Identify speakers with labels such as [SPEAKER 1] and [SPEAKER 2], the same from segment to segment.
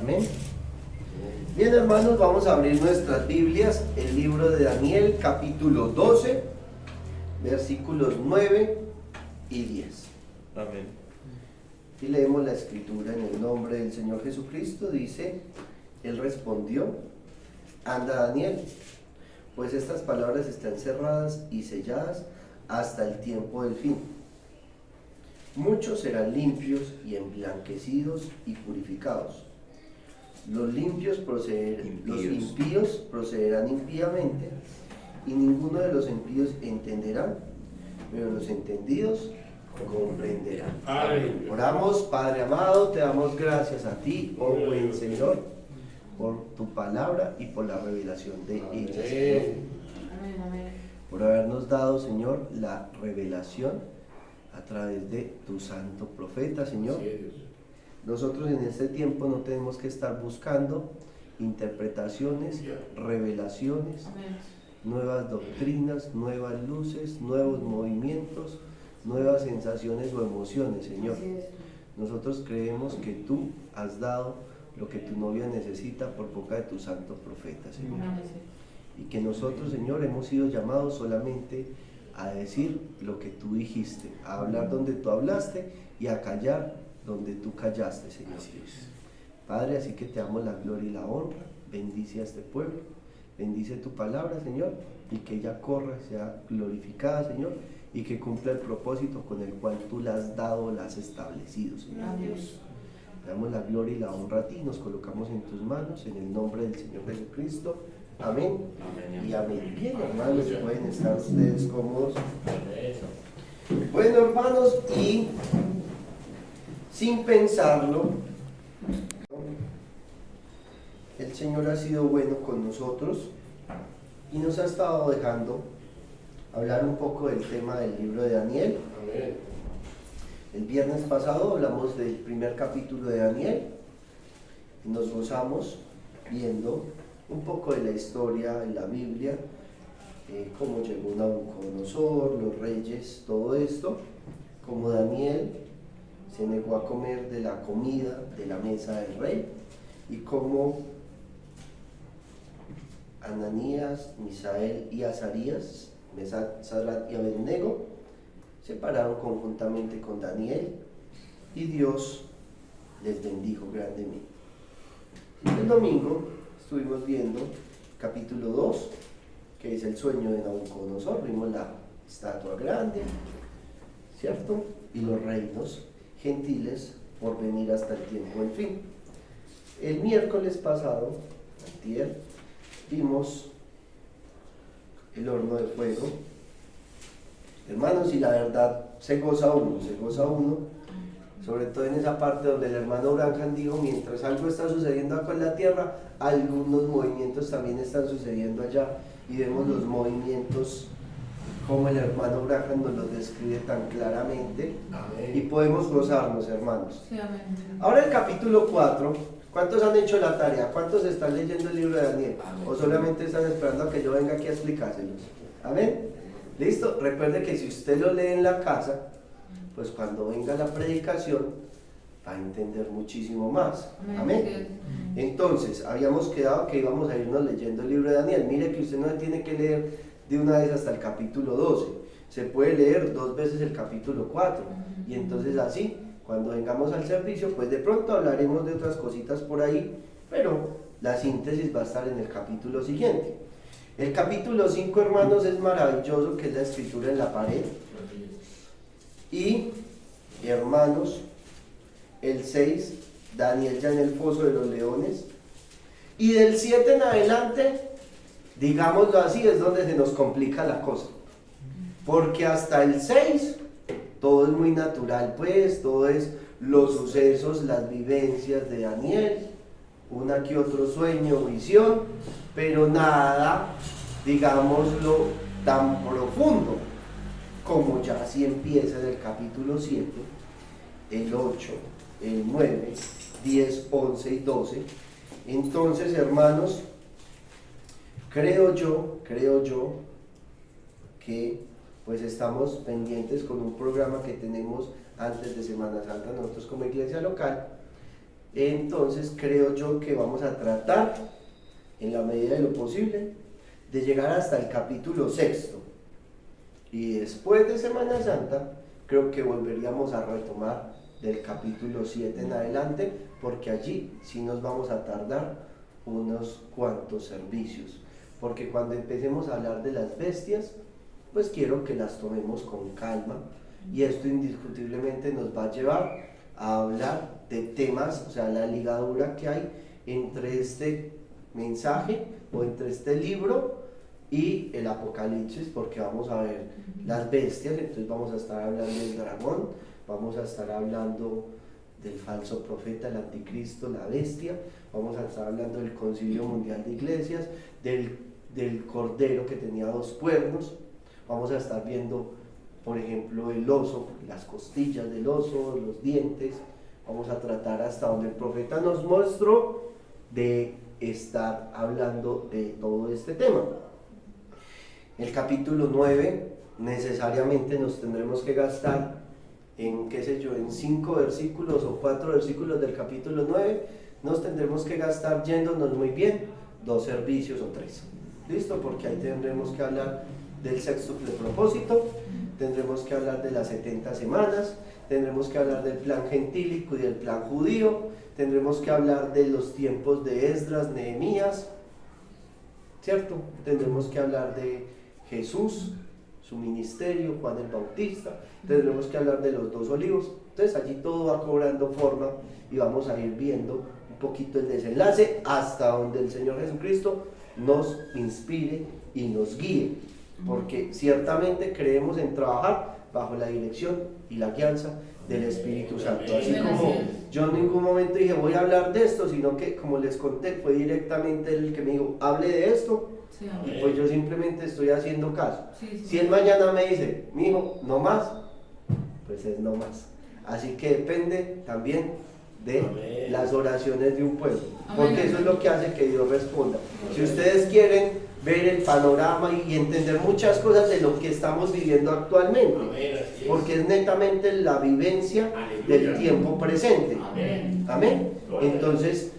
[SPEAKER 1] Amén. Bien, hermanos, vamos a abrir nuestras Biblias, el libro de Daniel, capítulo 12, versículos 9 y 10.
[SPEAKER 2] Amén.
[SPEAKER 1] Y leemos la escritura en el nombre del Señor Jesucristo. Dice: Él respondió: anda, Daniel, pues estas palabras están cerradas y selladas hasta el tiempo del fin. Muchos serán limpios y emblanquecidos y purificados. Los impíos procederán impíamente, y ninguno de los impíos entenderá, pero los entendidos comprenderán.
[SPEAKER 3] Amén.
[SPEAKER 1] Oramos. Padre amado, te damos gracias a ti, oh buen Señor, por tu palabra y por la revelación de ella, Señor. Por habernos dado, Señor, la revelación a través de tu santo profeta, Señor. Nosotros en este tiempo no tenemos que estar buscando interpretaciones, revelaciones, nuevas doctrinas, nuevas luces, nuevos movimientos, nuevas sensaciones o emociones, Señor. Nosotros creemos que tú has dado lo que tu novia necesita por boca de tu santo profeta, Señor. Y que nosotros, Señor, hemos sido llamados solamente a decir lo que tú dijiste, a hablar donde tú hablaste y a callar donde tú callaste, Señor. Padre, así que te damos la gloria y la honra. Bendice a este pueblo, bendice tu palabra, Señor, y que ella corra, sea glorificada, Señor, y que cumpla el propósito con el cual tú la has dado, la has establecido, Señor Dios. Te damos la gloria y la honra a ti, nos colocamos en tus manos, en el nombre del Señor Jesucristo. Amén. Amén. Y amén. Bien, hermanos, pueden estar ustedes cómodos. Bueno, hermanos, y sin pensarlo, el Señor ha sido bueno con nosotros y nos ha estado dejando hablar un poco del tema del libro de Daniel.
[SPEAKER 3] Amén.
[SPEAKER 1] El viernes pasado hablamos del primer capítulo de Daniel y nos gozamos viendo un poco de la historia en la Biblia, cómo llegó Nabucodonosor, los reyes, todo esto, cómo Daniel se negó a comer de la comida de la mesa del rey, y cómo Ananías, Misael y Azarías, Sadrat y Abednego, se pararon conjuntamente con Daniel y Dios les bendijo grandemente. El domingo estuvimos viendo capítulo 2, que es el sueño de Nabucodonosor. Vimos la estatua grande, ¿cierto? Y los reinos gentiles por venir hasta el tiempo del fin. El miércoles pasado, antier, vimos el horno de fuego. Hermanos, y la verdad se goza uno, sobre todo en esa parte donde el hermano Branham dijo: mientras algo está sucediendo acá en la tierra, algunos movimientos también están sucediendo allá, y vemos los movimientos como el hermano Branham nos los describe tan claramente. Amén. Y podemos gozarnos, hermanos.
[SPEAKER 4] Sí, amén.
[SPEAKER 1] Ahora el capítulo 4, ¿cuántos han hecho la tarea? ¿Cuántos están leyendo el libro de Daniel?
[SPEAKER 3] Amén.
[SPEAKER 1] ¿O solamente están esperando a que yo venga aquí a explicárselos? Amén. ¿Listo? Recuerde que si usted lo lee en la casa, pues cuando venga la predicación va a entender muchísimo más. Amén. Entonces, habíamos quedado que íbamos a irnos leyendo el libro de Daniel. Mire que usted no tiene que leer de una vez hasta el capítulo 12. Se puede leer 2 veces el capítulo 4. Y entonces así, cuando vengamos al servicio, pues de pronto hablaremos de otras cositas por ahí, pero la síntesis va a estar en el capítulo siguiente. El capítulo 5, hermanos, es maravilloso, que es la escritura en la pared. Y, hermanos, el 6, Daniel ya en el foso de los leones. Y del 7 en adelante, digámoslo así, es donde se nos complica la cosa. Porque hasta el 6, todo es muy natural, pues, todo es los sucesos, las vivencias de Daniel, una que otro sueño, visión, pero nada, digámoslo, tan profundo como ya así empieza en el capítulo 7, el 8, el 9, 10, 11 y 12. Entonces, hermanos, creo yo que pues estamos pendientes con un programa que tenemos antes de Semana Santa nosotros como iglesia local, Entonces creo yo que vamos a tratar, en la medida de lo posible, de llegar hasta el capítulo 6. Y después de Semana Santa, creo que volveríamos a retomar del capítulo 7 en adelante, porque allí sí nos vamos a tardar unos cuantos servicios. Porque cuando empecemos a hablar de las bestias, pues quiero que las tomemos con calma, y esto indiscutiblemente nos va a llevar a hablar de temas, o sea, la ligadura que hay entre este mensaje o entre este libro y el Apocalipsis, porque vamos a ver las bestias. Entonces vamos a estar hablando del dragón, vamos a estar hablando del falso profeta, el anticristo, la bestia, vamos a estar hablando del Concilio Mundial de Iglesias, del cordero que tenía 2 cuernos, vamos a estar viendo, por ejemplo, el oso, las costillas del oso, los dientes. Vamos a tratar hasta donde el profeta nos mostró de estar hablando de todo este tema. El capítulo 9 necesariamente nos tendremos que gastar en, qué sé yo, en 5 versículos o 4 versículos del capítulo 9, nos tendremos que gastar, yéndonos muy bien, 2 servicios o 3. ¿Listo? Porque ahí tendremos que hablar del sextuple propósito, tendremos que hablar de las 70 semanas, tendremos que hablar del plan gentílico y del plan judío, tendremos que hablar de los tiempos de Esdras, Nehemías, ¿cierto? Tendremos que hablar de Jesús, su ministerio, Juan el Bautista, tendremos que hablar de los 2 olivos. Entonces allí todo va cobrando forma y vamos a ir viendo un poquito el desenlace hasta donde el Señor Jesucristo nos inspire y nos guíe, porque ciertamente creemos en trabajar bajo la dirección y la guianza del Espíritu Santo. Así como yo en ningún momento dije voy a hablar de esto, sino que, como les conté, fue directamente el que me dijo hable de esto, y pues yo simplemente estoy haciendo caso. Si él mañana me dice, mijo, no más, pues es no más. Así que depende también de las oraciones de un pueblo, porque eso es lo que hace que Dios responda. Si ustedes quieren ver el panorama y entender muchas cosas de lo que estamos viviendo actualmente, porque es netamente la vivencia del tiempo presente. Amén. Entonces,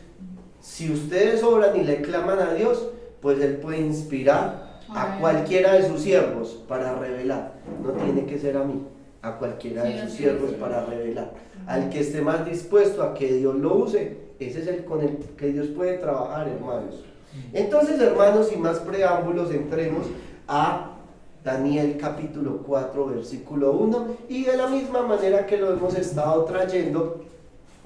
[SPEAKER 1] si ustedes oran y le claman a Dios, pues Él puede inspirar a cualquiera de sus siervos para revelar. No tiene que ser a mí, a cualquiera de sus siervos para revelar. Al que esté más dispuesto a que Dios lo use, ese es el con el que Dios puede trabajar, hermanos. Entonces, hermanos, sin más preámbulos, entremos a Daniel capítulo 4, versículo 1, y de la misma manera que lo hemos estado trayendo,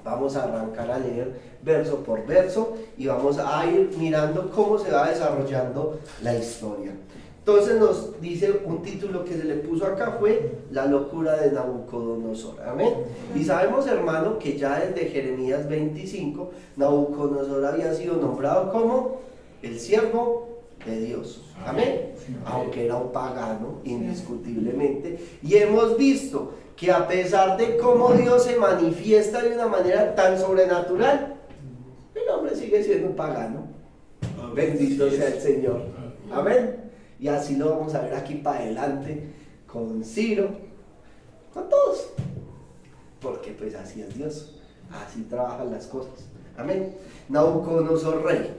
[SPEAKER 1] vamos a arrancar a leer verso por verso y vamos a ir mirando cómo se va desarrollando la historia. Entonces nos dice un título que se le puso acá, fue La locura de Nabucodonosor. Amén. Y sabemos, hermano, que ya desde Jeremías 25, Nabucodonosor había sido nombrado como el siervo de Dios. Amén. Aunque era un pagano, indiscutiblemente. Y hemos visto que a pesar de cómo Dios se manifiesta de una manera tan sobrenatural, el hombre sigue siendo un pagano. Bendito sea el Señor. Amén. Y así lo vamos a ver aquí para adelante con Ciro, con todos, porque pues así es Dios, así trabajan las cosas. Amén. Nabucodonosor rey,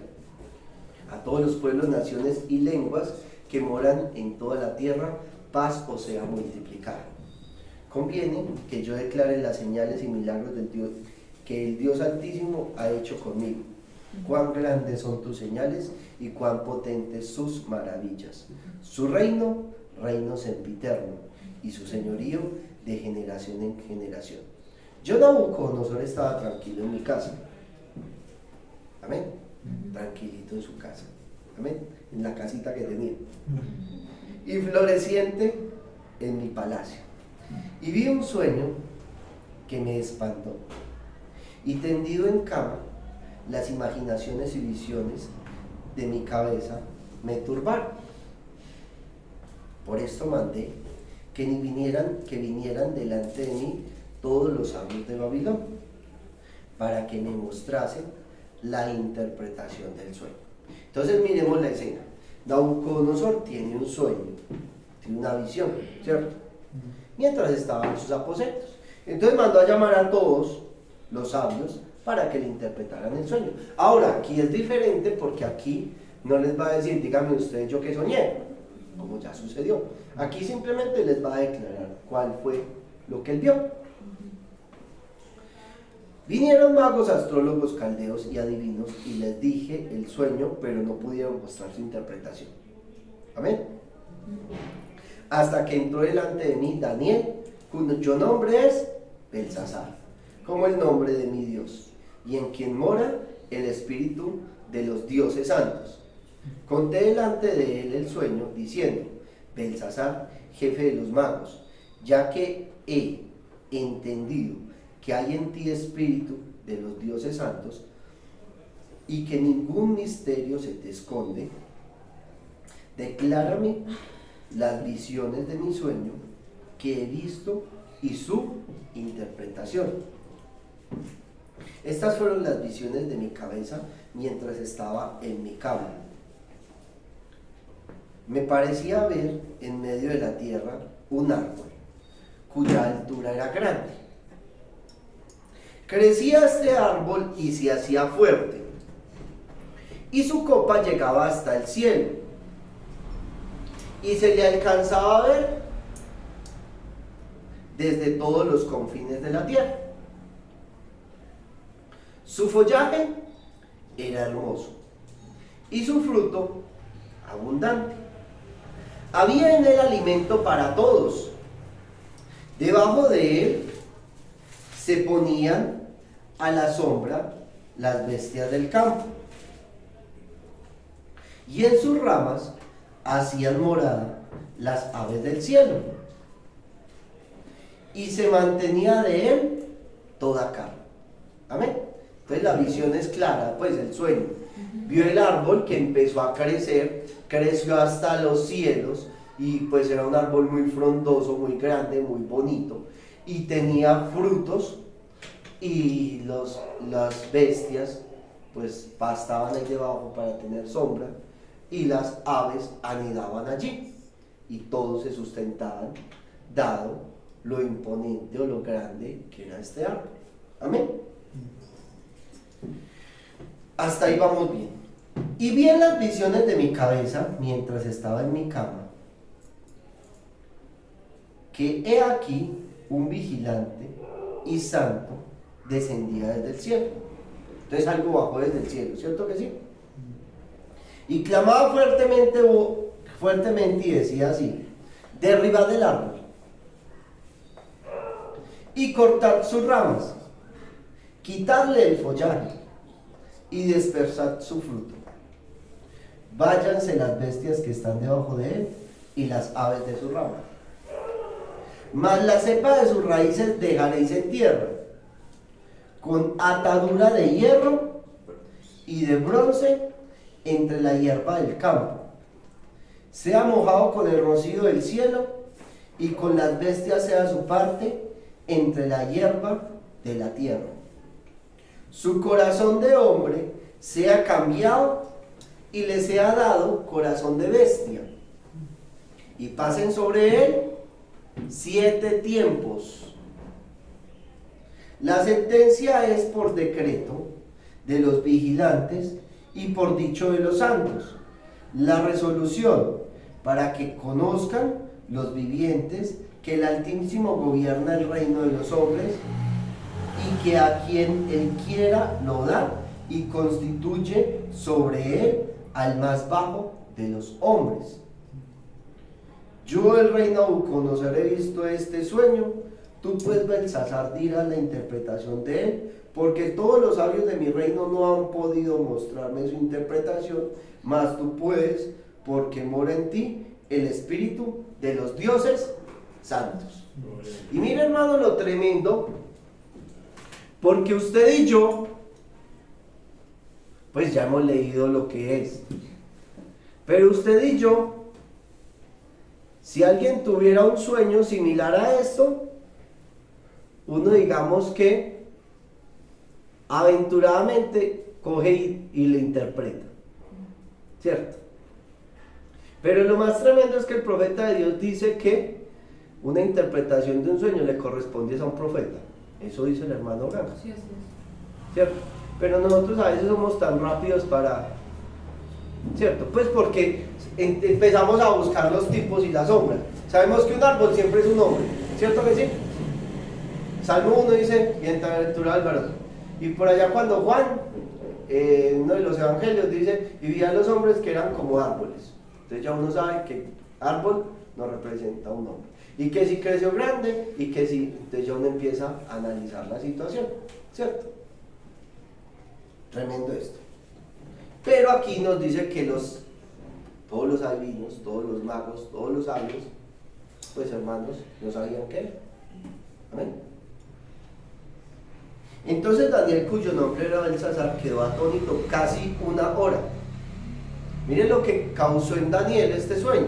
[SPEAKER 1] a todos los pueblos, naciones y lenguas que moran en toda la tierra, paz os sea multiplicada. Conviene que yo declare las señales y milagros del Dios que el Dios Altísimo ha hecho conmigo. Cuán grandes son tus señales y cuán potentes sus maravillas. Su reino, reino sempiterno, y su señorío de generación en generación. Yo, Nabucodonosor, estaba tranquilo en mi casa. Amén. Tranquilito en su casa. Amén. En la casita que tenía. Y floreciente en mi palacio. Y vi un sueño que me espantó. Y tendido en cama, las imaginaciones y visiones de mi cabeza me turbaron. Por esto mandé que vinieran delante de mí todos los sabios de Babilonia, para que me mostrasen la interpretación del sueño. Entonces miremos la escena. Nabucodonosor tiene un sueño, tiene una visión, ¿cierto? Mientras estaba en sus aposentos. Entonces mandó a llamar a todos los sabios para que le interpretaran el sueño. Ahora, aquí es diferente porque aquí no les va a decir, díganme ustedes yo qué soñé, como ya sucedió. Aquí simplemente les va a declarar cuál fue lo que él vio. Vinieron magos, astrólogos, caldeos y adivinos y les dije el sueño, pero no pudieron mostrar su interpretación. Amén. Hasta que entró delante de mí Daniel, cuyo nombre es Belsasar, como el nombre de mi Dios, y en quien mora el espíritu de los dioses santos. Conté delante de él el sueño, diciendo: Belsasar, jefe de los magos, ya que he entendido que hay en ti espíritu de los dioses santos, y que ningún misterio se te esconde, declárame las visiones de mi sueño que he visto y su interpretación. Estas fueron las visiones de mi cabeza mientras estaba en mi cama. Me parecía ver en medio de la tierra un árbol, cuya altura era grande. Crecía este árbol y se hacía fuerte, y su copa llegaba hasta el cielo, y se le alcanzaba a ver desde todos los confines de la tierra. Su follaje era hermoso, y su fruto abundante. Había en él alimento para todos. Debajo de él se ponían a la sombra las bestias del campo, y en sus ramas hacían morada las aves del cielo, y se mantenía de él toda carne. Amén. Entonces la visión es clara, pues el sueño. Vio el árbol que empezó a crecer, creció hasta los cielos, y pues era un árbol muy frondoso, muy grande, muy bonito, y tenía frutos, y las bestias pues pastaban ahí debajo para tener sombra, y las aves anidaban allí, y todos se sustentaban, dado lo imponente o lo grande que era este árbol. Amén. Hasta ahí vamos bien. Y vi en las visiones de mi cabeza, mientras estaba en mi cama, que he aquí un vigilante y santo descendía desde el cielo. Entonces algo bajó desde el cielo, ¿cierto que sí? Y clamaba fuertemente y decía así: derribad el árbol y cortad sus ramas, quitadle el follaje y dispersad su fruto. Váyanse las bestias que están debajo de él y las aves de su rama. Mas la cepa de sus raíces dejaréis en tierra, con atadura de hierro y de bronce entre la hierba del campo. Sea mojado con el rocío del cielo, y con las bestias sea su parte entre la hierba de la tierra. Su corazón de hombre sea cambiado, y le sea dado corazón de bestia, y pasen sobre él 7 tiempos. La sentencia es por decreto de los vigilantes y por dicho de los santos. La resolución para que conozcan los vivientes que el Altísimo gobierna el reino de los hombres, y que a quien él quiera lo da, y constituye sobre él al más bajo de los hombres. Yo, el rey Nabucodonosor, he visto este sueño. Tú pues, Belsasar, dirás la interpretación de él, porque todos los sabios de mi reino no han podido mostrarme su interpretación, mas tú puedes, porque mora en ti el espíritu de los dioses santos. Y mira, hermano, lo tremendo, porque usted y yo pues ya hemos leído lo que es, pero usted y yo, si alguien tuviera un sueño similar a esto, uno, digamos que aventuradamente coge y le interpreta, ¿cierto? Pero lo más tremendo es que el profeta de Dios dice que una interpretación de un sueño le corresponde a un profeta. Eso dice el hermano Gama.
[SPEAKER 2] Sí, así es.
[SPEAKER 1] ¿cierto? Pero nosotros a veces somos tan rápidos para, ¿cierto? Pues porque empezamos a buscar los tipos y las sombras. Sabemos que un árbol siempre es un hombre, ¿cierto que sí? Salmo 1 dice, bienaventurado el varón. Y por allá cuando Juan, uno de los evangelios dice, y vi a los hombres que eran como árboles. Entonces ya uno sabe que árbol no representa un hombre. Y que si creció grande, y que si, entonces ya uno empieza a analizar la situación, ¿cierto? Tremendo esto. Pero aquí nos dice que todos los adivinos, todos los magos, todos los sabios, pues hermanos, no sabían qué era. Amén. Entonces Daniel, cuyo nombre era Belsasar, quedó atónito casi una hora. Miren lo que causó en Daniel este sueño,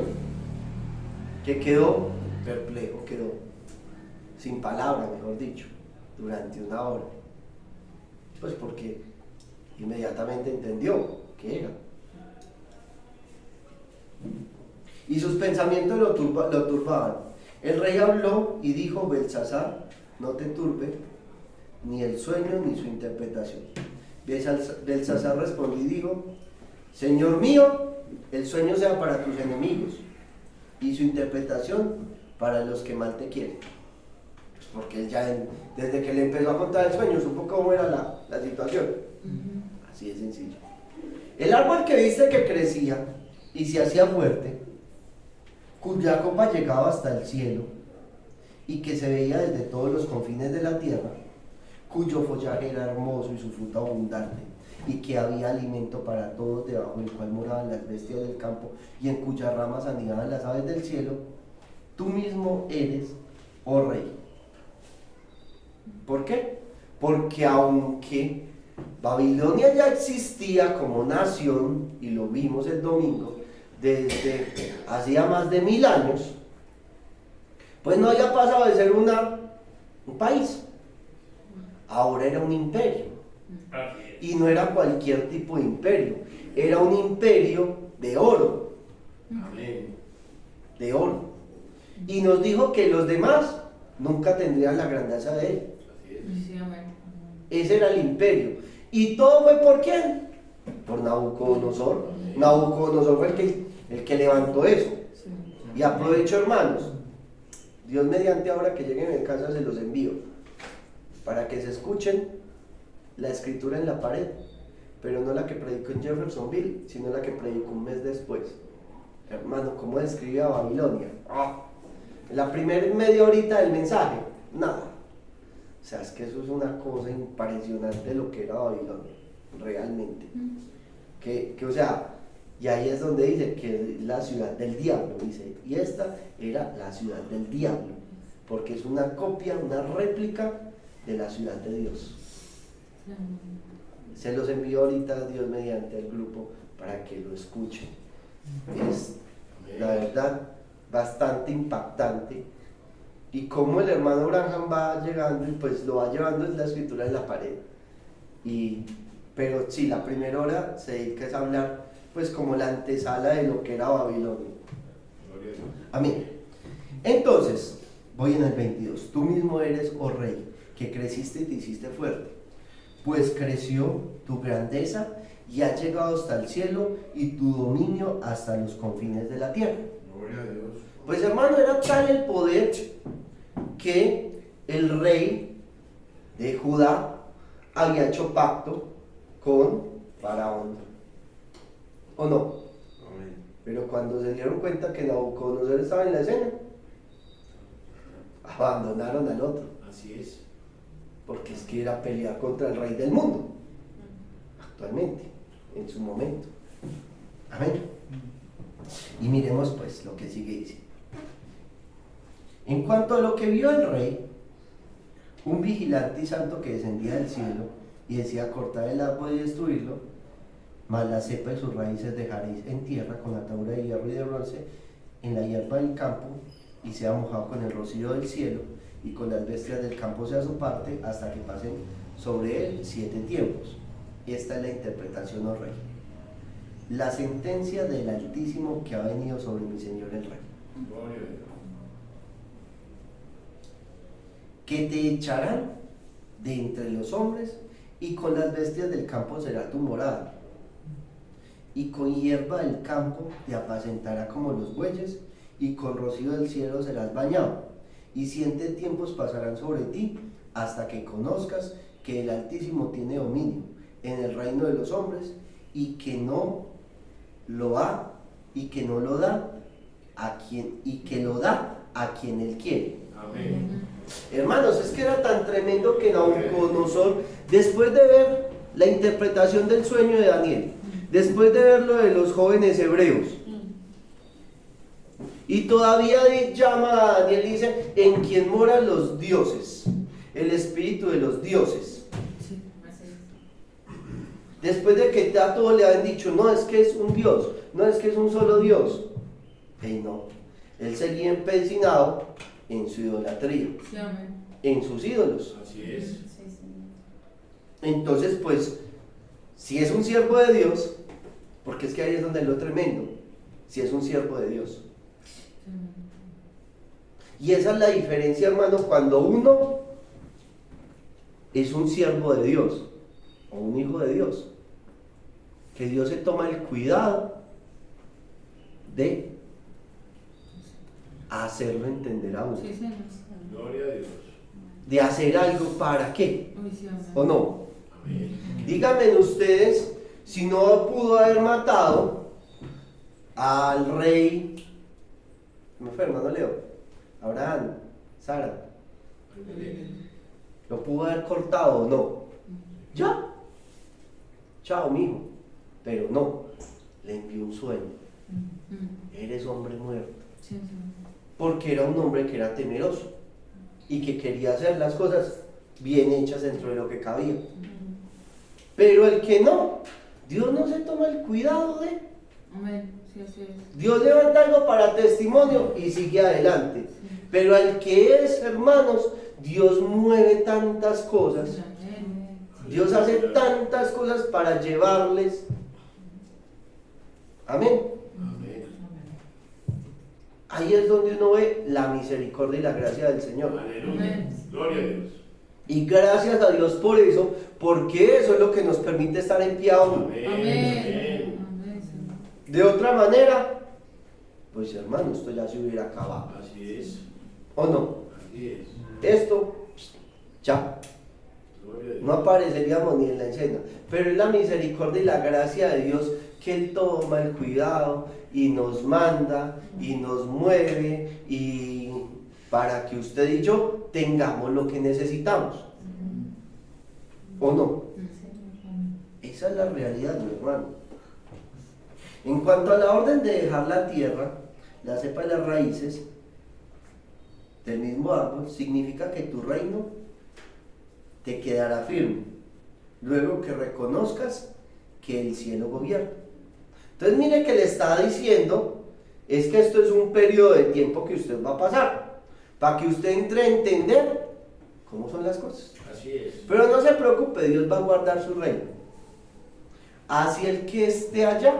[SPEAKER 1] que quedó perplejo, quedó sin palabra, mejor dicho, durante una hora. Pues porque inmediatamente entendió qué era. Y sus pensamientos lo turbaban. El rey habló y dijo: Belsasar, no te turbe ni el sueño ni su interpretación. Belsasar respondió y dijo: Señor mío, el sueño sea para tus enemigos y su interpretación para los que mal te quieren. Pues porque él ya desde que le empezó a contar el sueño supo cómo era la situación. Así de sencillo. El árbol que viste que crecía y se hacía fuerte, cuya copa llegaba hasta el cielo y que se veía desde todos los confines de la tierra, cuyo follaje era hermoso y su fruta abundante, y que había alimento para todos, debajo del cual moraban las bestias del campo, y en cuyas ramas anidaban las aves del cielo, tú mismo eres, oh rey. ¿Por qué? Porque aunque Babilonia ya existía como nación, y lo vimos el domingo, desde hacía más de 1000 años, pues no había pasado de ser un país. Ahora era un imperio. Y no era cualquier tipo de imperio, era un imperio de oro. Amén. De oro. Y nos dijo que los demás nunca tendrían la grandeza de él. Sí, amén. Ese era el imperio. ¿Y todo fue por quién? Por Nabucodonosor. Nabucodonosor fue el que levantó eso. Y aprovecho, hermanos, Dios mediante, ahora que lleguen a casa se los envío, para que se escuchen la escritura en la pared, pero no la que predicó en Jeffersonville, sino la que predicó un mes después. Hermano, ¿cómo describe a Babilonia? La primera media horita del mensaje, nada. O sea, es que eso es una cosa impresionante lo que era Babilonia, realmente. O sea, y ahí es donde dice que es la ciudad del diablo, dice, y esta era la ciudad del diablo, porque es una copia, una réplica de la ciudad de Dios. Se los envió ahorita Dios mediante el grupo para que lo escuchen. Es, la verdad, bastante impactante. Y como el hermano Branham va llegando y pues lo va llevando es la escritura en la pared. Pero sí, la primera hora se dedica a hablar pues como la antesala de lo que era Babilonia. Amén. Entonces, voy en el 22. Tú mismo eres, oh rey, que creciste y te hiciste fuerte, pues creció tu grandeza y ha llegado hasta el cielo y tu dominio hasta los confines de la tierra. Gloria a Dios. Pues hermano, era tal el poder que el rey de Judá había hecho pacto con Faraón. ¿O no? Amén. Pero cuando se dieron cuenta que Nabucodonosor estaba en la escena, abandonaron al otro. Así es. Porque es que era pelear contra el rey del mundo, actualmente, en su momento. Amén. Y miremos pues lo que sigue diciendo. En cuanto a lo que vio el rey, un vigilante y santo que descendía del cielo y decía: cortad el árbol y destruirlo, mas la cepa y sus raíces dejaréis en tierra con atadura de hierro y de bronce en la hierba del campo, y sea mojado con el rocío del cielo, y con las bestias del campo sea su parte, hasta que pasen sobre él 7 tiempos. Esta es la interpretación, oh rey. La sentencia del Altísimo que ha venido sobre mi señor el rey. Que te echarán de entre los hombres y con las bestias del campo será tu morada, y con hierba del campo te apacentará como los bueyes, y con rocío del cielo serás bañado, y 100 tiempos pasarán sobre ti, hasta que conozcas que el Altísimo tiene dominio en el reino de los hombres, y que no lo ha, y que no lo da a quien, y que lo da a quien él quiere.
[SPEAKER 2] Amén.
[SPEAKER 1] Hermanos, es que era tan tremendo que Nabucodonosor, después de ver la interpretación del sueño de Daniel, después de ver lo de los jóvenes hebreos, y todavía llama a Daniel y dice, en quien moran los dioses, el espíritu de los dioses. Después de que a todos le habían dicho, no es que es un Dios, no es que es un solo Dios. No, él seguía empecinado en su idolatría, en sus ídolos.
[SPEAKER 2] Así es.
[SPEAKER 1] Entonces, pues, si es un siervo de Dios, porque es que ahí es donde es lo tremendo, si es un siervo de Dios. Y esa es la diferencia, hermano, cuando uno es un siervo de Dios o un hijo de Dios, que Dios se toma el cuidado de hacerlo entender a uno.
[SPEAKER 2] Gloria a Dios.
[SPEAKER 1] De hacer algo para qué, ¿o no?
[SPEAKER 2] Amén.
[SPEAKER 1] Díganme ustedes si no pudo haber matado al rey, ¿me fue, hermano Leo? Abraham, Sara, ¿lo pudo haber cortado o no? Ya, chao mijo, pero no, le envió un sueño, eres hombre muerto, porque era un hombre que era temeroso y que quería hacer las cosas bien hechas dentro de lo que cabía. Pero el que no, Dios no se toma el cuidado de... Dios levanta algo para testimonio y sigue adelante. Pero al que es, hermanos, Dios mueve tantas cosas. Dios hace tantas cosas para llevarles. Amén.
[SPEAKER 2] Amén.
[SPEAKER 1] Ahí es donde uno ve la misericordia y la gracia del Señor.
[SPEAKER 2] Aleluya. Gloria a Dios.
[SPEAKER 1] Y gracias a Dios por eso, porque eso es lo que nos permite estar en pie aún.
[SPEAKER 2] Amén.
[SPEAKER 1] De otra manera, pues hermano, esto ya se hubiera acabado.
[SPEAKER 2] Así es.
[SPEAKER 1] ¿O no?
[SPEAKER 2] Así es.
[SPEAKER 1] Esto, ya,
[SPEAKER 2] Gloria a Dios.
[SPEAKER 1] no apareceríamos ni en la escena. Pero es la misericordia y la gracia de Dios que Él toma el cuidado y nos manda y nos mueve y para que usted y yo tengamos lo que necesitamos. ¿O no? Esa es la realidad, mi hermano. En cuanto a la orden de dejar la tierra, la cepa y las raíces del mismo árbol, significa que tu reino te quedará firme, luego que reconozcas que el cielo gobierna. Entonces mire que le está diciendo, es que esto es un periodo de tiempo que usted va a pasar, para que usted entre a entender cómo son las cosas.
[SPEAKER 2] Así es.
[SPEAKER 1] Pero no se preocupe, Dios va a guardar su reino. Así el que esté allá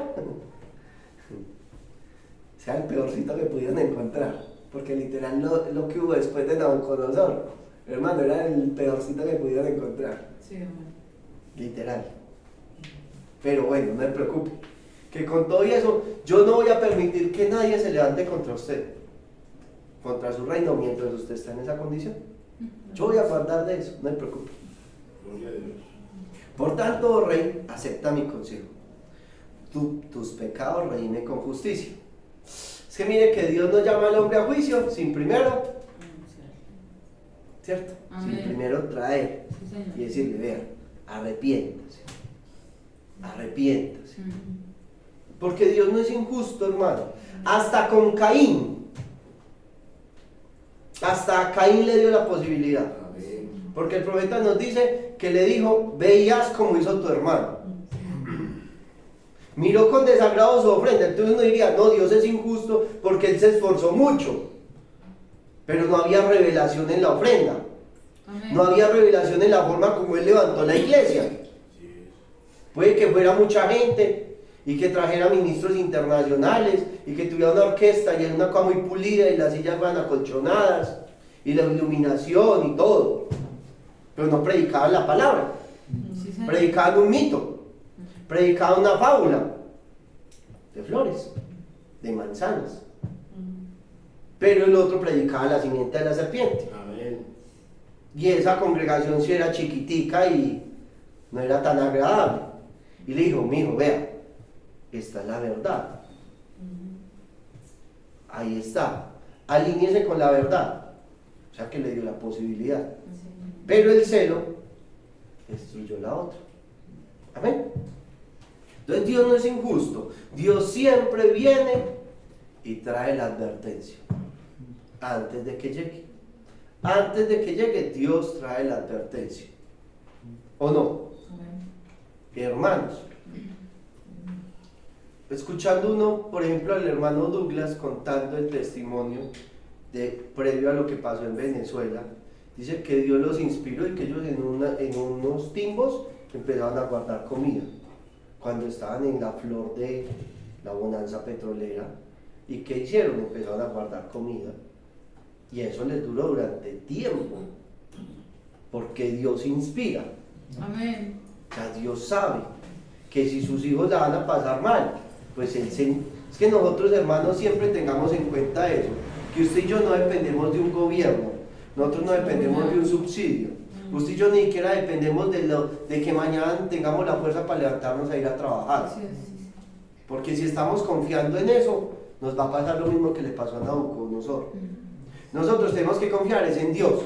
[SPEAKER 1] sea el peorcito que pudieron encontrar, porque literal lo que hubo después de Nabucodonosor, hermano, era el peorcito que pudieron encontrar. Literal. Pero bueno, no se preocupe, que con todo eso yo no voy a permitir que nadie se levante contra usted, contra su reino, mientras usted está en esa condición. Yo voy a guardar de eso, no se preocupe.
[SPEAKER 2] Gloria a Dios.
[SPEAKER 1] Por tanto, oh rey, acepta mi consejo. Tus pecados redime con justicia. Es que mire que Dios no llama al hombre a juicio sin primero, ¿cierto?
[SPEAKER 3] Amén.
[SPEAKER 1] Sin primero traer
[SPEAKER 3] Sí, señor.
[SPEAKER 1] y decirle, vean, arrepiéntase, arrepiéntase. Porque Dios no es injusto, hermano. Hasta con Caín, hasta a Caín le dio la posibilidad.
[SPEAKER 2] Amén.
[SPEAKER 1] Porque el profeta nos dice que le dijo, veías como hizo tu hermano. Miró con desagrado su ofrenda. Entonces uno diría, no, Dios es injusto porque Él se esforzó mucho. Pero no había revelación en la ofrenda.
[SPEAKER 3] Amén.
[SPEAKER 1] No había revelación en la forma como Él levantó la iglesia.
[SPEAKER 2] Así es.
[SPEAKER 1] Puede que fuera mucha gente y que trajera ministros internacionales y que tuviera una orquesta y era una cosa muy pulida y las sillas fueran acolchonadas y la iluminación y todo. Pero no predicaban la palabra.
[SPEAKER 3] Sí, señor.
[SPEAKER 1] Predicaban un mito, predicaban una fábula de flores, de manzanas. Pero el otro predicaba la simiente de la serpiente.
[SPEAKER 2] Amén.
[SPEAKER 1] Y esa congregación sí era chiquitica y no era tan agradable. Y le dijo, mijo, vea, esta es la verdad. Ahí está. Alíñese con la verdad. O sea que le dio la posibilidad. Pero el celo destruyó la otra. Amén. Entonces Dios no es injusto. Dios siempre viene y trae la advertencia. Antes de que llegue. Antes de que llegue, Dios trae la advertencia. ¿O no? Hermanos, escuchando uno, por ejemplo, al hermano Douglas contando el testimonio previo a lo que pasó en Venezuela, dice que Dios los inspiró y que ellos en unos timbos empezaron a guardar comida cuando estaban en la flor de la bonanza petrolera. ¿Y qué hicieron? Empezaron a guardar comida y eso les duró durante tiempo porque Dios inspira.
[SPEAKER 3] Amén.
[SPEAKER 1] O sea, Dios sabe que si sus hijos la van a pasar mal, pues es que nosotros, hermanos, siempre tengamos en cuenta eso, que usted y yo no dependemos de un gobierno, nosotros no dependemos de un subsidio, usted y yo ni siquiera dependemos de que mañana tengamos la fuerza para levantarnos a ir a trabajar, porque si estamos confiando en eso, nos va a pasar lo mismo que le pasó a Nabucodonosor. Nosotros tenemos que confiar es en Dios.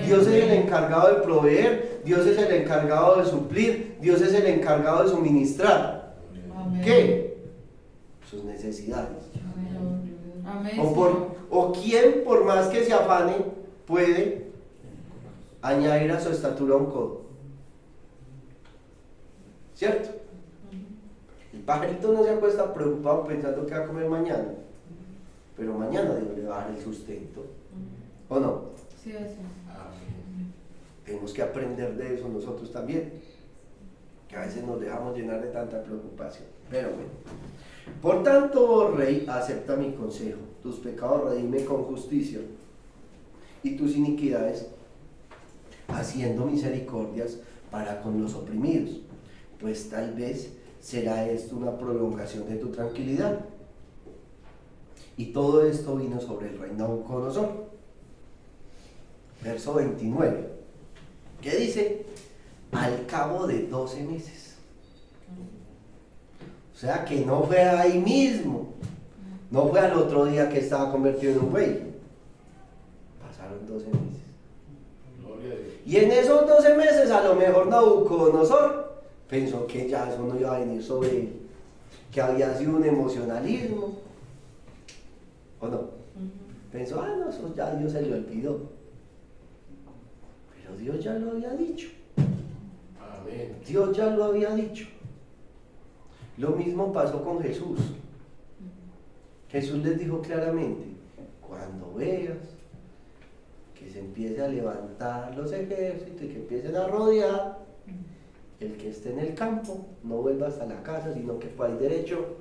[SPEAKER 1] Dios es el encargado de proveer, Dios es el encargado de suplir, Dios es el encargado de suministrar.
[SPEAKER 3] Amén.
[SPEAKER 1] ¿Qué? Sus necesidades.
[SPEAKER 3] Amén.
[SPEAKER 1] O quién, por más que se afane, puede añadir a su estatura un codo. ¿Cierto? El pajarito no se acuesta preocupado pensando que va a comer mañana, pero mañana Dios le va a dar el sustento. ¿O no?
[SPEAKER 3] Sí, así.
[SPEAKER 1] Tenemos que aprender de eso nosotros también, que a veces nos dejamos llenar de tanta preocupación. Pero bueno, por tanto, oh rey, acepta mi consejo, tus pecados redime con justicia y tus iniquidades haciendo misericordias para con los oprimidos, pues tal vez será esto una prolongación de tu tranquilidad. Y todo esto vino sobre el rey Nabucodonosor. Verso 29, que dice, al cabo de 12 meses. O sea que no fue ahí mismo, no fue al otro día que estaba convertido en un rey. Pasaron 12 meses.
[SPEAKER 2] Gloria a Dios.
[SPEAKER 1] Y en esos 12 meses a lo mejor Nabucodonosor pensó que ya eso no iba a venir sobre él, que había sido un emocionalismo, ¿o no? Pensó, no, eso ya Dios se le olvidó. Pero Dios ya lo había dicho.
[SPEAKER 2] Amén.
[SPEAKER 1] Dios ya lo había dicho. Lo mismo pasó con Jesús. Jesús les dijo claramente, cuando veas que se empiece a levantar los ejércitos y que empiecen a rodear, el que esté en el campo no vuelva hasta la casa, sino que fue al derecho.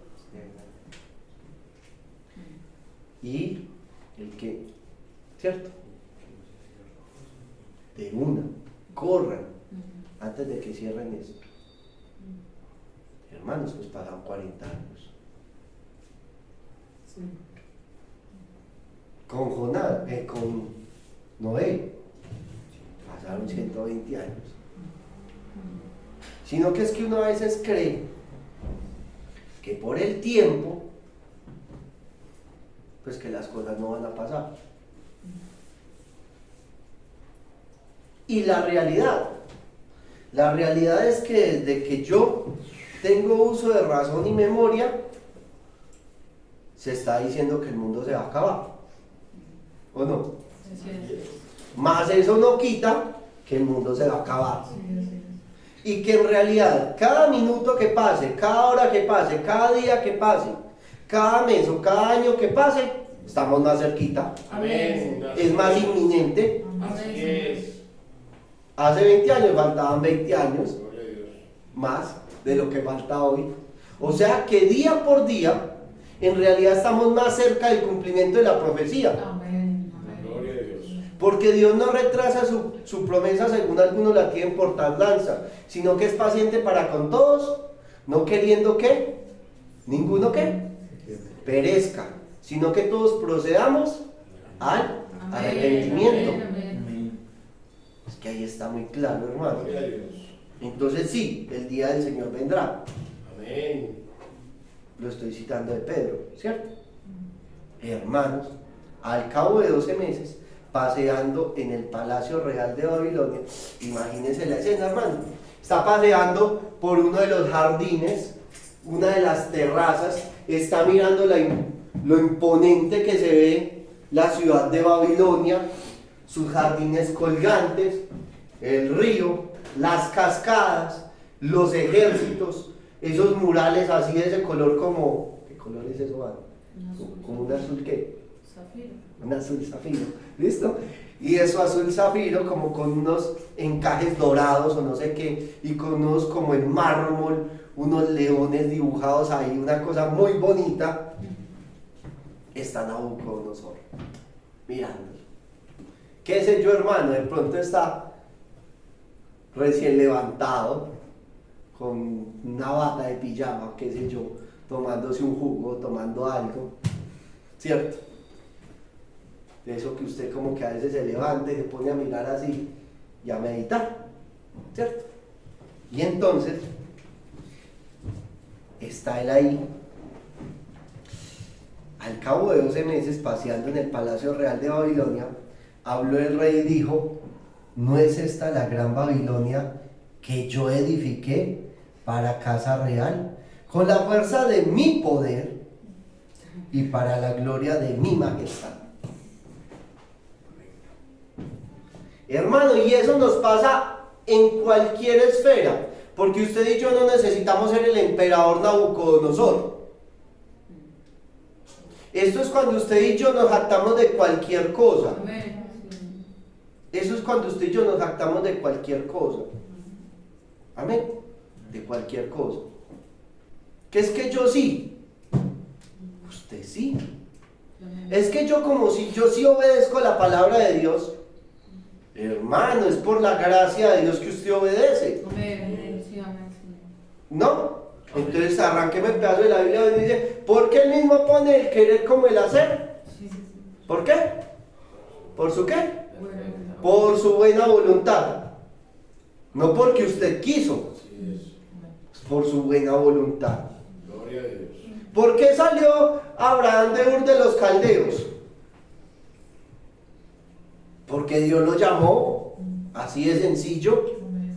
[SPEAKER 1] Y el que, ¿cierto? De una, corran antes de que cierren eso. Hermanos, pues pasaron 40 años.
[SPEAKER 3] Sí.
[SPEAKER 1] Con Jonás, con Noé, pasaron 120 años. Sino que es que uno a veces cree que por el tiempo, pues que las cosas no van a pasar. Y la realidad es que desde que yo tengo uso de razón y memoria, se está diciendo que el mundo se va a acabar. ¿O no?
[SPEAKER 3] Así es.
[SPEAKER 1] Más eso no quita que el mundo se va a acabar.
[SPEAKER 3] Sí, así es.
[SPEAKER 1] Y que en realidad cada minuto que pase, cada hora que pase, cada día que pase, cada mes o cada año que pase, estamos más cerquita.
[SPEAKER 2] Amén.
[SPEAKER 1] Es más inminente.
[SPEAKER 2] Así es.
[SPEAKER 1] Hace 20 años faltaban 20 años
[SPEAKER 2] Gloria a Dios.
[SPEAKER 1] más de lo que falta hoy. O sea que día por día, en realidad estamos más cerca del cumplimiento de la profecía.
[SPEAKER 3] Amén. Amén.
[SPEAKER 2] Gloria a Dios.
[SPEAKER 1] Porque Dios no retrasa su promesa según algunos la tienen por tardanza, sino que es paciente para con todos, no queriendo que ninguno que perezca, sino que todos procedamos al arrepentimiento.
[SPEAKER 3] Amén.
[SPEAKER 1] Es que ahí está muy claro, hermano.
[SPEAKER 2] Gloria a Dios.
[SPEAKER 1] Entonces sí, el día del Señor vendrá.
[SPEAKER 2] Amén.
[SPEAKER 1] Lo estoy citando de Pedro, ¿cierto? Hermanos, al cabo de 12 meses, paseando en el Palacio Real de Babilonia, imagínense la escena, hermano. Está paseando por uno de los jardines, una de las terrazas, está mirando lo imponente que se ve la ciudad de Babilonia, sus jardines colgantes, el río, las cascadas, los ejércitos, esos murales así de ese color como... ¿Qué color es eso, Juan? Como un azul, ¿qué?
[SPEAKER 3] Zafiro.
[SPEAKER 1] Un azul zafiro, ¿listo? Y eso azul zafiro como con unos encajes dorados o no sé qué, y con unos como en mármol, unos leones dibujados ahí, una cosa muy bonita. Está Nabucodonosor mirándolo. ¿Qué sé yo, hermano? De pronto está recién levantado, con una bata de pijama, qué sé yo, tomándose un jugo, tomando algo, ¿cierto? De eso que usted como que a veces se levanta y se pone a mirar así y a meditar, ¿cierto? Y entonces está él ahí, al cabo de 12 meses paseando en el Palacio Real de Babilonia, habló el rey y dijo: ¿no es esta la gran Babilonia que yo edifiqué para casa real, con la fuerza de mi poder y para la gloria de mi majestad? Hermano, y eso nos pasa en cualquier esfera, porque usted y yo no necesitamos ser el emperador Nabucodonosor. Esto es cuando usted y yo nos jactamos de cualquier cosa.
[SPEAKER 3] Amén.
[SPEAKER 1] Eso es cuando usted y yo nos jactamos de cualquier cosa. Amén. De cualquier cosa. ¿Qué es que yo sí? Usted sí. Es que yo como si yo sí obedezco la palabra de Dios. Hermano, es por la gracia de Dios que usted obedece.
[SPEAKER 3] Amén. Sí, amén.
[SPEAKER 1] ¿No? Entonces arránqueme el pedazo de la Biblia donde dice: ¿por qué él mismo pone el querer como el hacer?
[SPEAKER 3] Sí.
[SPEAKER 1] ¿Por qué? ¿Por su qué?
[SPEAKER 3] Bueno.
[SPEAKER 1] Por su buena voluntad. No porque usted quiso,
[SPEAKER 2] Así
[SPEAKER 1] es por su buena voluntad.
[SPEAKER 2] es. Gloria a Dios.
[SPEAKER 1] ¿Por qué salió Abraham de Ur de los Caldeos? Porque Dios lo llamó, así de sencillo.
[SPEAKER 3] Amén.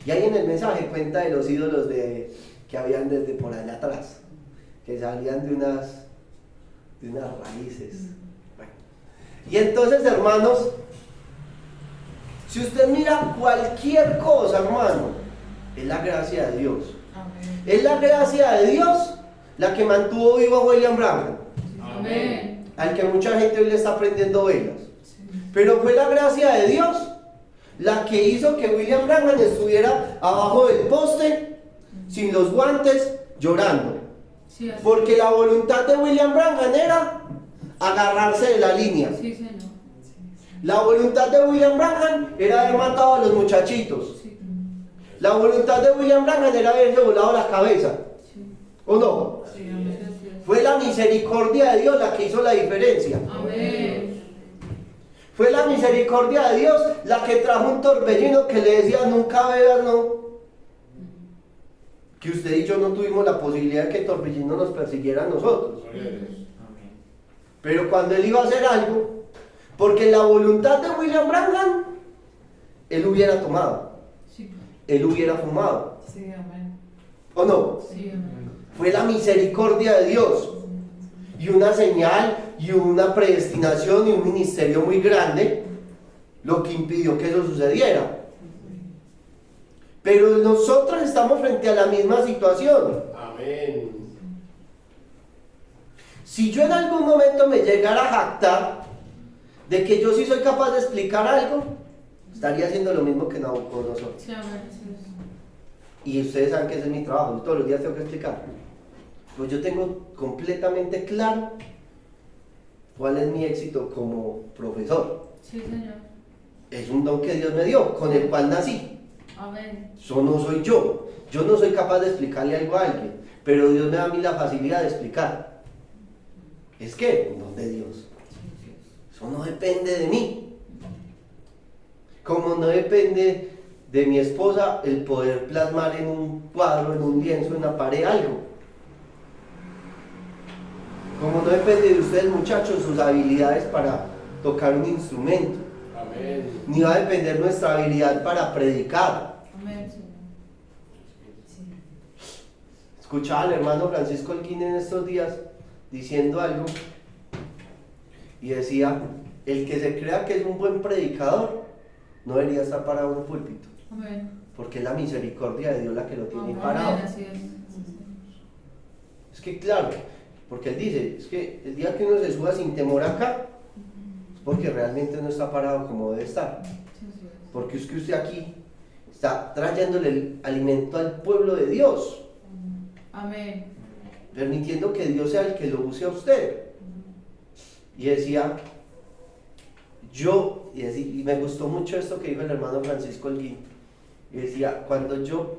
[SPEAKER 1] Y ahí en el mensaje cuenta de los ídolos que habían desde por allá atrás, que salían de unas raíces. Bueno. Y entonces, hermanos, si usted mira cualquier cosa, hermano, es la gracia de Dios.
[SPEAKER 3] Amén.
[SPEAKER 1] Es la gracia de Dios la que mantuvo vivo a William Branham,
[SPEAKER 3] Amén.
[SPEAKER 1] al que mucha gente hoy le está prendiendo velas. Pero fue la gracia de Dios la que hizo que William Branham estuviera abajo del poste, sin los guantes, llorando.
[SPEAKER 3] Sí, así.
[SPEAKER 1] Porque la voluntad de William Branham era agarrarse de la línea.
[SPEAKER 3] Sí, Señor.
[SPEAKER 1] La voluntad de William Branham era haber matado a los muchachitos.
[SPEAKER 3] Sí.
[SPEAKER 1] La voluntad de William Branham era haberse volado la cabeza.
[SPEAKER 3] Sí.
[SPEAKER 1] ¿O no?
[SPEAKER 3] Sí, amén.
[SPEAKER 1] Fue la misericordia de Dios la que hizo la diferencia.
[SPEAKER 3] Amén.
[SPEAKER 1] Fue la misericordia de Dios la que trajo un torbellino que le decía: nunca bebas, no. Que usted y yo no tuvimos la posibilidad de que el torbellino nos persiguiera a nosotros.
[SPEAKER 2] Gloria a Dios.
[SPEAKER 1] Pero cuando él iba a hacer algo, porque la voluntad de William Branham, él hubiera tomado,
[SPEAKER 3] Sí.
[SPEAKER 1] él hubiera fumado.
[SPEAKER 3] Sí, amén.
[SPEAKER 1] ¿O no?
[SPEAKER 3] Sí, amén.
[SPEAKER 1] Fue la misericordia de Dios. Y una señal y una predestinación y un ministerio muy grande lo que impidió que eso sucediera. Pero nosotros estamos frente a la misma situación.
[SPEAKER 2] Amén.
[SPEAKER 1] Si yo en algún momento me llegara a jactar de que yo sí soy capaz de explicar algo, estaría haciendo lo mismo que Nabucodonosor.
[SPEAKER 3] Sí, amén. Sí.
[SPEAKER 1] Y ustedes saben que ese es mi trabajo, yo todos los días tengo que explicar. Pues yo tengo completamente claro cuál es mi éxito como profesor.
[SPEAKER 3] Sí, Señor.
[SPEAKER 1] Es un don que Dios me dio, con el cual nací.
[SPEAKER 3] Amén.
[SPEAKER 1] Eso no soy yo. Yo no soy capaz de explicarle algo a alguien, pero Dios me da a mí la facilidad de explicar. Es que un don de Dios. Eso no depende de mí. Como no depende de mi esposa el poder plasmar en un cuadro, en un lienzo, en una pared algo. Como no depende de ustedes, muchachos, sus habilidades para tocar un instrumento.
[SPEAKER 2] Amén.
[SPEAKER 1] Ni va a depender nuestra habilidad para predicar.
[SPEAKER 3] Amén, Señor.
[SPEAKER 1] Escuchaba al hermano Francisco Holguín en estos días diciendo algo y decía, el que se crea que es un buen predicador no debería estar parado en un púlpito,
[SPEAKER 3] Amén.
[SPEAKER 1] porque es la misericordia de Dios la que lo tiene
[SPEAKER 3] Amén.
[SPEAKER 1] parado.
[SPEAKER 3] Así es.
[SPEAKER 1] Es que claro, porque él dice, es que el día que uno se suba sin temor acá, es porque realmente no está parado como debe estar.
[SPEAKER 3] Sí, así es.
[SPEAKER 1] Porque es que usted aquí está trayéndole el alimento al pueblo de Dios,
[SPEAKER 3] Amén.
[SPEAKER 1] permitiendo que Dios sea el que lo use a usted. Y decía, y me gustó mucho esto que dijo el hermano Francisco Holguín, y decía, cuando yo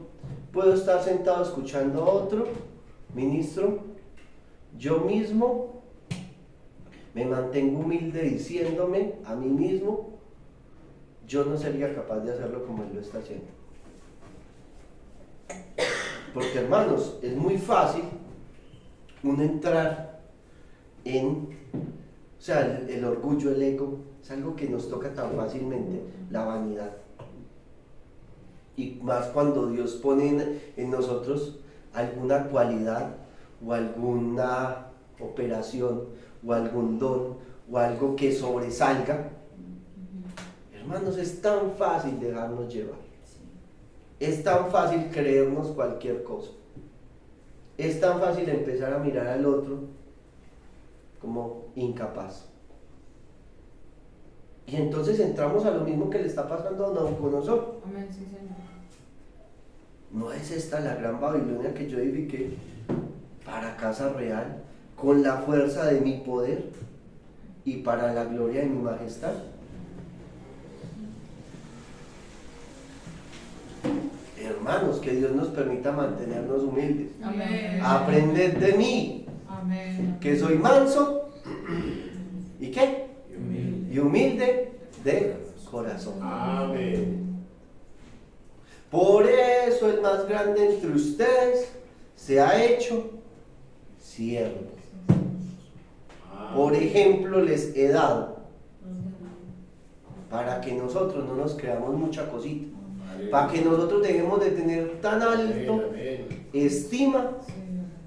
[SPEAKER 1] puedo estar sentado escuchando a otro ministro, yo mismo me mantengo humilde diciéndome a mí mismo, yo no sería capaz de hacerlo como él lo está haciendo. Porque hermanos, es muy fácil uno entrar en, o sea, el orgullo, el ego, es algo que nos toca tan fácilmente, la vanidad. Y más cuando Dios pone en nosotros alguna cualidad o alguna operación o algún don o algo que sobresalga. Hermanos, es tan fácil dejarnos llevar. Es tan fácil creernos cualquier cosa. Es tan fácil empezar a mirar al otro como incapaz. Y entonces entramos a lo mismo que le está pasando a Nabucodonosor.
[SPEAKER 3] Amén, sí, Señor.
[SPEAKER 1] ¿No es esta la gran Babilonia que yo edifiqué para casa real, con la fuerza de mi poder y para la gloria de mi majestad? Hermanos, que Dios nos permita mantenernos humildes.
[SPEAKER 3] Amén.
[SPEAKER 1] Aprended de mí,
[SPEAKER 3] Amén.
[SPEAKER 1] que soy manso y ¿qué? Y humilde de corazón.
[SPEAKER 2] Amén.
[SPEAKER 1] Por eso el más grande entre ustedes se ha hecho siervo. Por ejemplo, les he dado para que nosotros no nos creamos mucha cosita, para que nosotros dejemos de tener tan alto estima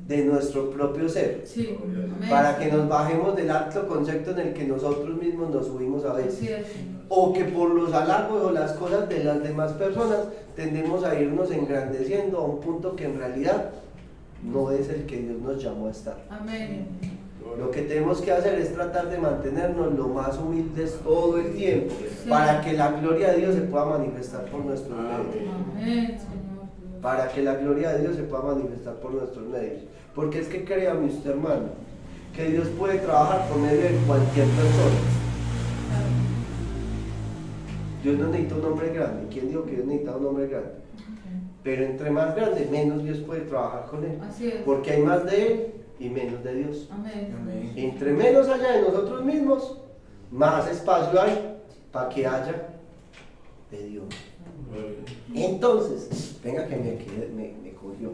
[SPEAKER 1] de nuestro propio ser,
[SPEAKER 3] Sí. Amén.
[SPEAKER 1] para que nos bajemos del alto concepto en el que nosotros mismos nos subimos a
[SPEAKER 3] Así
[SPEAKER 1] veces,
[SPEAKER 3] es, Señor.
[SPEAKER 1] o que por los halagos o las cosas de las demás personas tendemos a irnos engrandeciendo a un punto que en realidad no es el que Dios nos llamó a estar.
[SPEAKER 3] Amén.
[SPEAKER 1] Lo que tenemos que hacer es tratar de mantenernos lo más humildes todo el tiempo,
[SPEAKER 3] Sí.
[SPEAKER 1] para que la gloria de Dios se pueda manifestar por nuestros medios.
[SPEAKER 3] Amén, Señor.
[SPEAKER 1] Para que la gloria de Dios se pueda manifestar por nuestros medios. Porque es que créame usted, hermano, que Dios puede trabajar por medio de cualquier persona. Dios no necesita un hombre grande. ¿Quién dijo que Dios necesita un hombre grande? Pero entre más grande, menos Dios puede trabajar con él.
[SPEAKER 3] Así es.
[SPEAKER 1] Porque hay más de él y menos de Dios.
[SPEAKER 3] Amén.
[SPEAKER 1] Entre menos haya de nosotros mismos, más espacio hay para que haya de Dios. Entonces, venga que me cogió.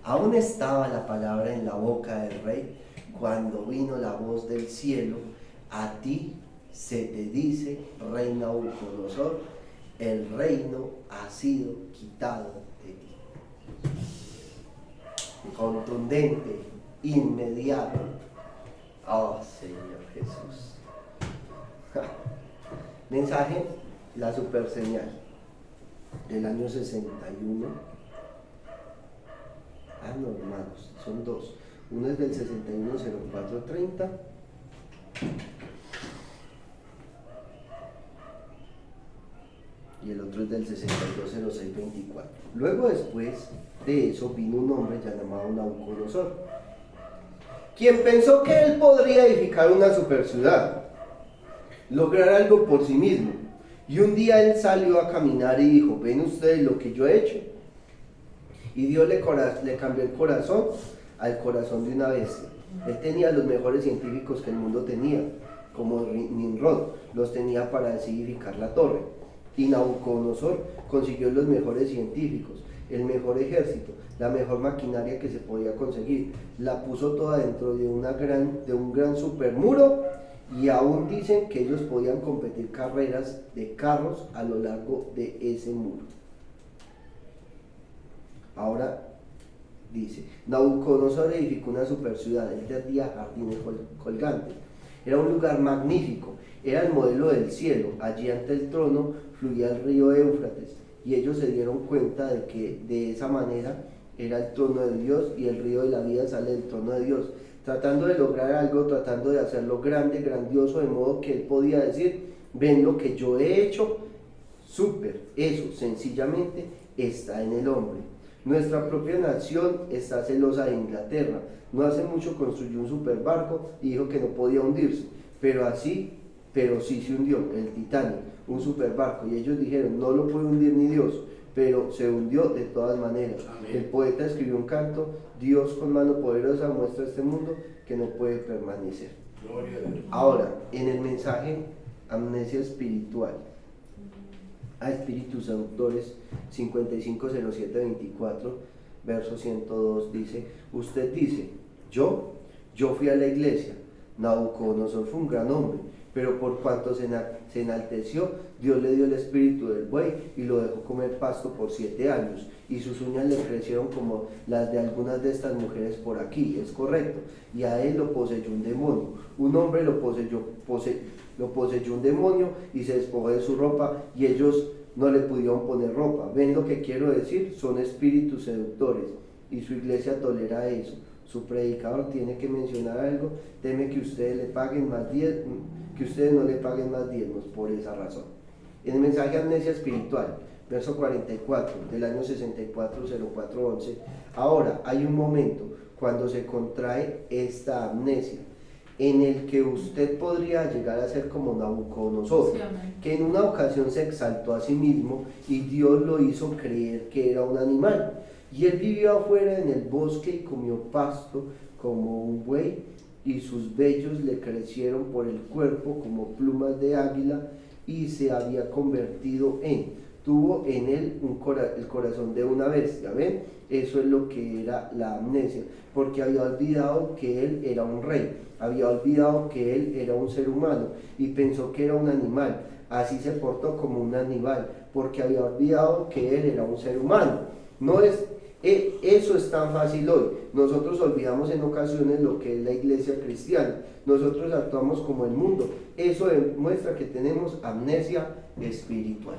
[SPEAKER 1] Aún estaba la palabra en la boca del rey cuando vino la voz del cielo: a ti se te dice, rey Nabucodonosor, el reino ha sido quitado de ti. Contundente, inmediato. Oh, Señor Jesús. Mensaje, la super señal del año 61. No, hermanos, son dos. Uno es del 610430 y el otro es del 620624. Luego, después de eso, vino un hombre llamado Nabucodonosor, quien pensó que él podría edificar una super ciudad, lograr algo por sí mismo. Y un día él salió a caminar y dijo, ¿ven ustedes lo que yo he hecho? Y Dios le cambió el corazón al corazón de una bestia. Él tenía los mejores científicos que el mundo tenía, como Nimrod, los tenía para edificar la torre. Y Nabucodonosor consiguió los mejores científicos, el mejor ejército, la mejor maquinaria que se podía conseguir. La puso toda dentro de un gran supermuro, y aún dicen que ellos podían competir carreras de carros a lo largo de ese muro. Ahora dice, Nabucodonosor edificó una super ciudad, él tenía jardines colgantes. Era un lugar magnífico, era el modelo del cielo. Allí ante el trono fluía el río Éufrates, y ellos se dieron cuenta de que de esa manera era el trono de Dios, y el río de la vida sale del trono de Dios, tratando de lograr algo, tratando de hacerlo grande, grandioso, de modo que él podía decir, ven lo que yo he hecho, súper, eso sencillamente está en el hombre. Nuestra propia nación está celosa de Inglaterra. No hace mucho construyó un superbarco y dijo que no podía hundirse, pero sí se hundió, el Titanic, un superbarco, y ellos dijeron, no lo puede hundir ni Dios, pero se hundió de todas maneras. Amén. El poeta escribió un canto, Dios con mano poderosa muestra a este mundo que no puede permanecer. Ahora, en el mensaje Amnesia Espiritual, a Espíritus Seductores 550724, verso 102, dice, usted dice, yo fui a la iglesia, Nabucodonosor fue un gran hombre, pero por cuanto se enalteció, Dios le dio el espíritu del buey y lo dejó comer pasto por 7 años, y sus uñas le crecieron como las de algunas de estas mujeres por aquí, es correcto, y a él lo poseyó un demonio, un hombre lo poseyó un demonio y se despojó de su ropa, y ellos no le pudieron poner ropa. ¿Ven lo que quiero decir? Son espíritus seductores, y su iglesia tolera eso. Su predicador tiene que mencionar algo, teme que ustedes no le paguen más diezmos por esa razón. En el mensaje Amnesia Espiritual, verso 44 del año 640411, ahora hay un momento cuando se contrae esta amnesia, en el que usted podría llegar a ser como Nabucodonosor, sí, que en una ocasión se exaltó a sí mismo y Dios lo hizo creer que era un animal, y él vivió afuera en el bosque y comió pasto como un buey, y sus vellos le crecieron por el cuerpo como plumas de águila, y se había convertido tuvo en él el corazón de una bestia. ¿Ven? Eso es lo que era la amnesia, porque había olvidado que él era un rey, había olvidado que él era un ser humano y pensó que era un animal, así se portó como un animal, porque había olvidado que él era un ser humano. No es, eso es tan fácil hoy. Nosotros olvidamos en ocasiones lo que es la iglesia cristiana, nosotros actuamos como el mundo. Eso demuestra que tenemos amnesia espiritual.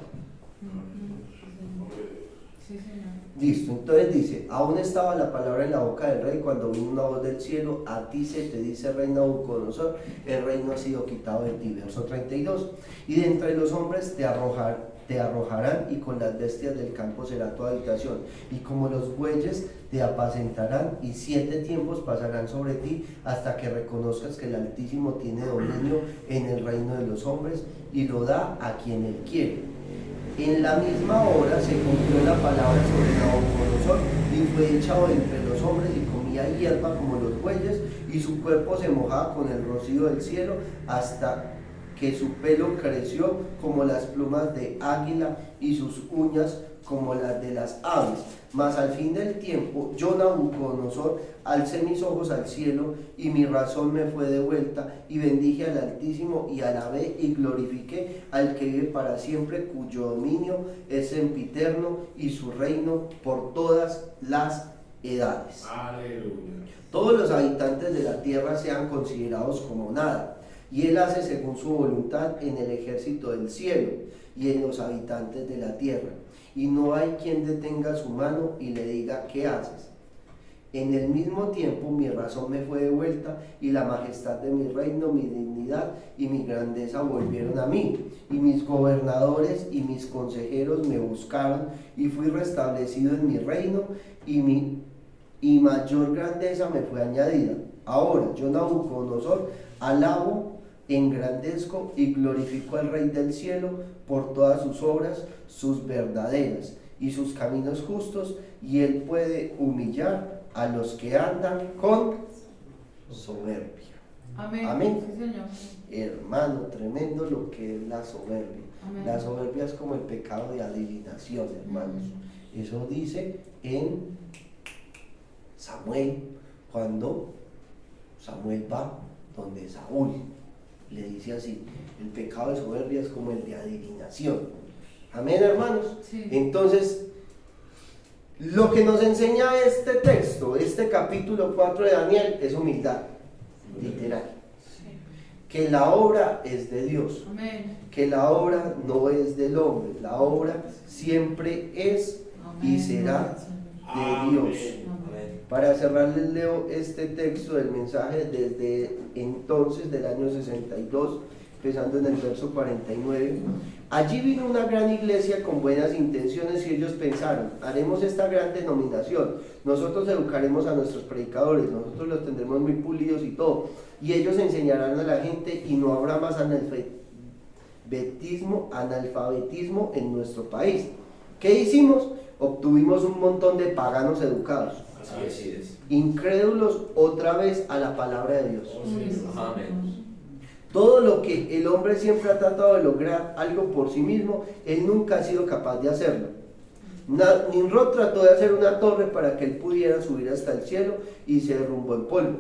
[SPEAKER 1] Listo, entonces dice, aún estaba la palabra en la boca del rey cuando vino una voz del cielo, a ti se te dice, rey Nabucodonosor, el reino ha sido quitado de ti. Verso 32, y de entre los hombres te arrojarán, y con las bestias del campo será tu habitación, y como los bueyes te apacentarán, y 7 tiempos pasarán sobre ti hasta que reconozcas que el Altísimo tiene dominio en el reino de los hombres y lo da a quien él quiere. En la misma hora se cumplió la palabra sobre Nabucodonosor, y fue echado entre los hombres y comía hierba como los bueyes, y su cuerpo se mojaba con el rocío del cielo hasta que su pelo creció como las plumas de águila y sus uñas como las de las aves. Mas al fin del tiempo, yo Nabucodonosor alcé mis ojos al cielo y mi razón me fue devuelta, y bendije al Altísimo y alabé y glorifiqué al que vive para siempre, cuyo dominio es sempiterno y su reino por todas las edades.
[SPEAKER 2] Aleluya.
[SPEAKER 1] Todos los habitantes de la tierra sean considerados como nada, y él hace según su voluntad en el ejército del cielo y en los habitantes de la tierra, y no hay quien detenga su mano y le diga, ¿qué haces? En el mismo tiempo mi razón me fue devuelta, y la majestad de mi reino, mi dignidad y mi grandeza volvieron a mí, y mis gobernadores y mis consejeros me buscaron, y fui restablecido en mi reino, y mayor grandeza me fue añadida. Ahora yo Nabucodonosor alabo engrandezco y glorifico al Rey del cielo por todas sus obras, sus verdaderas y sus caminos justos, y él puede humillar a los que andan con soberbia.
[SPEAKER 3] Amén.
[SPEAKER 1] Amén.
[SPEAKER 3] Sí, Señor.
[SPEAKER 1] Hermano, tremendo lo que es la soberbia.
[SPEAKER 3] Amén.
[SPEAKER 1] La soberbia es como el pecado de adivinación, hermanos. Eso dice en Samuel, cuando Samuel va donde Saúl, le dice así: el pecado de soberbia es como el de adivinación. Amén, hermanos.
[SPEAKER 3] Sí.
[SPEAKER 1] Entonces, lo que nos enseña este texto, este capítulo 4 de Daniel, es humildad, literal.
[SPEAKER 3] Sí.
[SPEAKER 1] Que la obra es de Dios,
[SPEAKER 3] Amén.
[SPEAKER 1] que la obra no es del hombre, la obra siempre es y
[SPEAKER 3] Amén.
[SPEAKER 1] será de Dios.
[SPEAKER 3] Amén.
[SPEAKER 1] Para cerrar, les leo este texto del mensaje desde entonces, del año 62, empezando en el verso 49. Allí vino una gran iglesia con buenas intenciones y ellos pensaron: haremos esta gran denominación, nosotros educaremos a nuestros predicadores, nosotros los tendremos muy pulidos y todo, y ellos enseñarán a la gente y no habrá más analfabetismo en nuestro país. ¿Qué hicimos? Obtuvimos un montón de paganos educados,
[SPEAKER 2] Así es.
[SPEAKER 1] incrédulos otra vez a la palabra de Dios.
[SPEAKER 2] Amén.
[SPEAKER 1] Todo lo que el hombre siempre ha tratado de lograr algo por sí mismo, él nunca ha sido capaz de hacerlo. Nimrod trató de hacer una torre para que él pudiera subir hasta el cielo y se derrumbó en polvo.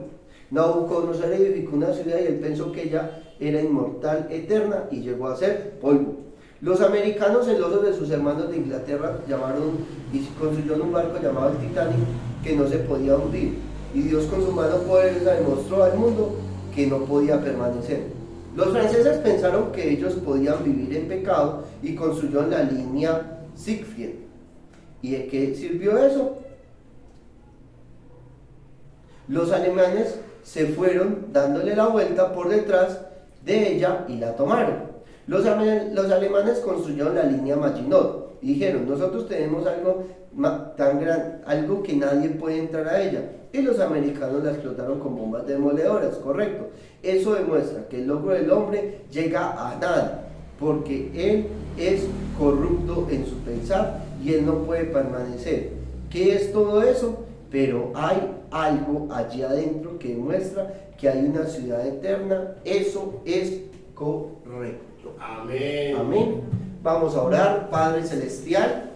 [SPEAKER 1] Nabucodonosor edificó una ciudad y él pensó que ella era inmortal, eterna, y llegó a ser polvo. Los americanos, celosos de sus hermanos de Inglaterra, llamaron y construyeron un barco llamado el Titanic que no se podía hundir, y Dios con su mano poderosa demostró al mundo que no podía permanecer. Los franceses pensaron que ellos podían vivir en pecado y construyeron la línea Siegfried. ¿Y de qué sirvió eso? Los alemanes se fueron dándole la vuelta por detrás de ella y la tomaron. Los alemanes construyeron la línea Maginot y dijeron: nosotros tenemos algo tan grande, algo que nadie puede entrar a ella. Y los americanos la explotaron con bombas demoledoras, correcto. Eso demuestra que el logro del hombre llega a nada, porque él es corrupto en su pensar y él no puede permanecer. ¿Qué es todo eso? Pero hay algo allí adentro que demuestra que hay una ciudad eterna. Eso es correcto.
[SPEAKER 2] Amén.
[SPEAKER 1] Amén. Vamos a orar. Padre Celestial,